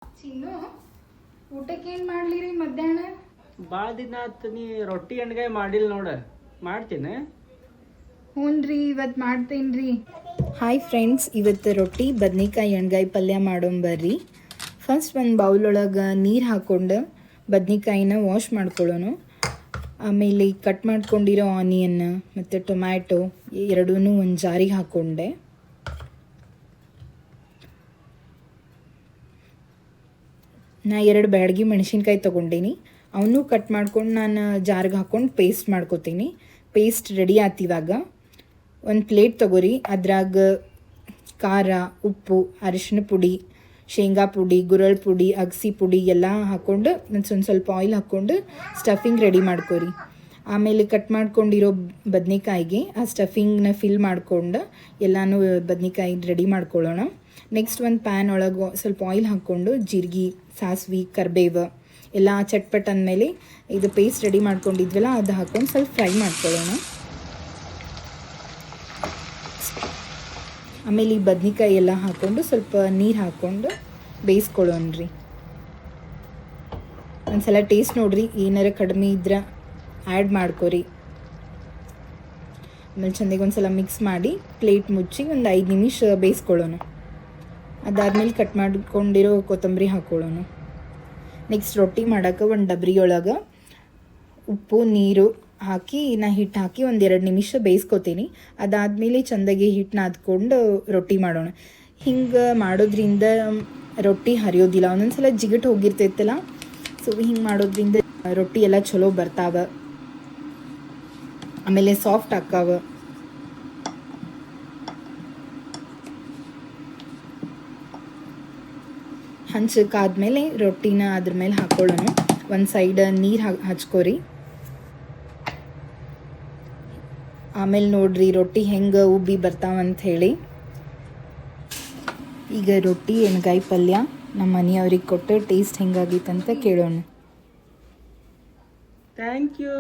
ಚಿನ್ನು ಊಟಕ್ಕೆ ಏನು ಮಾಡ್ಲಿರಿ ಮಧ್ಯಾಹ್ನ? ಭಾಳ ದಿನ ಆತು ನೀ ರೊಟ್ಟಿ ಎಣ್ಗಾಯಿ ಮಾಡಿಲ್ಲ ನೋಡ, ಮಾಡ್ತೀನಿ. ಹ್ಞೂನ್ರಿ, ಇವತ್ತು ಮಾಡ್ತೇನ್ರಿ. ಹಾಯ್ ಫ್ರೆಂಡ್ಸ್, ಇವತ್ತು ರೊಟ್ಟಿ ಬದ್ನಿಕಾಯಿ ಎಣ್ಗಾಯಿ ಪಲ್ಯ ಮಾಡೋಂಬರ್ರಿ. ಫಸ್ಟ್ ಒಂದು ಬೌಲೊಳಗೆ ನೀರು ಹಾಕ್ಕೊಂಡು ಬದ್ನಿಕಾಯಿನ ವಾಶ್ ಮಾಡ್ಕೊಳ್ಳೋಣ. ಆಮೇಲೆ ಕಟ್ ಮಾಡ್ಕೊಂಡಿರೋ ಆನಿಯನ್ ಮತ್ತು ಟೊಮ್ಯಾಟೊ ಎರಡೂ ಒಂದು ಜಾರಿಗೆ ಹಾಕ್ಕೊಂಡೆ. ನಾ 2 ಬ್ಯಾಡಗಿ ಮೆಣಸಿನ್ಕಾಯಿ ತೊಗೊಂಡೀನಿ. ಅವನ್ನೂ ಕಟ್ ಮಾಡ್ಕೊಂಡು ನಾನು ಜಾರಿಗೆ ಹಾಕ್ಕೊಂಡು ಪೇಸ್ಟ್ ಮಾಡ್ಕೊತೀನಿ. ಪೇಸ್ಟ್ ರೆಡಿ ಆತಿವಾಗ ಒಂದು ಪ್ಲೇಟ್ ತೊಗೊರಿ. ಅದ್ರಾಗ ಖಾರ, ಉಪ್ಪು, ಅರಿಶಿನ ಪುಡಿ, ಶೇಂಗಾ ಪುಡಿ, ಗುರಳ್ ಪುಡಿ, ಅಗಸಿ ಪುಡಿ ಎಲ್ಲ ಹಾಕ್ಕೊಂಡು ಸ್ವಲ್ಪ ಆಯಿಲ್ ಹಾಕ್ಕೊಂಡು ಸ್ಟಫಿಂಗ್ ರೆಡಿ ಮಾಡ್ಕೊರಿ. ಆಮೇಲೆ ಕಟ್ ಮಾಡ್ಕೊಂಡಿರೋ ಬದ್ನಿಕಾಯಿಗೆ ಆ ಸ್ಟಫಿಂಗ್ನ ಫಿಲ್ ಮಾಡ್ಕೊಂಡು ಎಲ್ಲನೂ ಬದ್ನಿಕಾಯಿ ರೆಡಿ ಮಾಡ್ಕೊಳ್ಳೋಣ. ನೆಕ್ಸ್ಟ್ ಒಂದು ಪ್ಯಾನ್ ಒಳಗೆ ಸ್ವಲ್ಪ ಆಯಿಲ್ ಹಾಕ್ಕೊಂಡು ಜೀರಿಗೆ, ಸಾಸಿವೆ, ಕರಿಬೇವು ಎಲ್ಲ ಚಟ್ಪಟ್ ಅಂದಮೇಲೆ ಇದು ಪೇಸ್ಟ್ ರೆಡಿ ಮಾಡ್ಕೊಂಡಿದ್ವಲ್ಲ ಅದು ಹಾಕ್ಕೊಂಡು ಸ್ವಲ್ಪ ಫ್ರೈ ಮಾಡ್ಕೊಳ್ಳೋಣ. ಆಮೇಲೆ ಈ ಬದ್ನಿಕಾಯಿ ಎಲ್ಲ ಹಾಕ್ಕೊಂಡು ಸ್ವಲ್ಪ ನೀರು ಹಾಕ್ಕೊಂಡು ಬೇಯಿಸ್ಕೊಳ್ಳೋಣ್ರಿ. ಒಂದು ಸಲ ಟೇಸ್ಟ್ ನೋಡಿರಿ, ಏನಾರ ಕಡಿಮೆ ಇದ್ರೆ ಆ್ಯಡ್ ಮಾಡ್ಕೊರಿ. ಆಮೇಲೆ ಚೆಂದಾಗಿ ಒಂದು ಸಲ ಮಿಕ್ಸ್ ಮಾಡಿ ಪ್ಲೇಟ್ ಮುಚ್ಚಿ ಒಂದು 5 ನಿಮಿಷ ಬೇಯಿಸ್ಕೊಳ್ಳೋಣ. ಅದಾದಮೇಲೆ ಕಟ್ ಮಾಡ್ಕೊಂಡಿರೋ ಕೊತ್ತಂಬರಿ ಹಾಕ್ಕೊಳ್ಳೋಣ. ನೆಕ್ಸ್ಟ್ ರೊಟ್ಟಿ ಮಾಡೋಕೆ ಒಂದು ಡಬ್ರಿಯೊಳಗೆ ಉಪ್ಪು, ನೀರು ಹಾಕಿ ಹಿಟ್ಟು ಹಾಕಿ ಒಂದು 2 ನಿಮಿಷ ಬೇಯಿಸ್ಕೊತೀನಿ. ಅದಾದಮೇಲೆ ಚೆಂದಾಗಿ ಹಿಟ್ಟು ನಾದ್ಕೊಂಡು ರೊಟ್ಟಿ ಮಾಡೋಣ. ಹಿಂಗೆ ಮಾಡೋದ್ರಿಂದ ರೊಟ್ಟಿ ಹರಿಯೋದಿಲ್ಲ. ಒಂದೊಂದು ಸಲ ಜಿಗಟ್ ಹೋಗಿರ್ತೈತಲ್ಲ, ಸೊ ಹಿಂಗೆ ಮಾಡೋದ್ರಿಂದ ರೊಟ್ಟಿ ಎಲ್ಲ ಚಲೋ ಬರ್ತಾವೆ, ಆಮೇಲೆ ಸಾಫ್ಟ್ ಆಕ್ಕಾವ. ಹಂಚಕ್ಕಾದ್ಮೇಲೆ ರೊಟ್ಟಿನ ಅದ್ರ ಮೇಲೆ ಹಾಕ್ಕೊಳ್ಳೋಣ. ಒಂದು ಸೈಡ್ ನೀರು ಹಚ್ಕೊರಿ. ಆಮೇಲೆ ನೋಡ್ರಿ ರೊಟ್ಟಿ ಹೆಂಗೆ ಉಬ್ಬಿ ಬರ್ತಾವಂತ ಹೇಳಿ. ಈಗ ರೊಟ್ಟಿ ಎಣ್ಗಾಯಿ ಪಲ್ಯ ನಮ್ಮ ಮನೆಯವ್ರಿಗೆ ಕೊಟ್ಟು ಟೇಸ್ಟ್ ಹೆಂಗಾಗಿತ್ತಂತ ಕೇಳೋಣ. Thank you.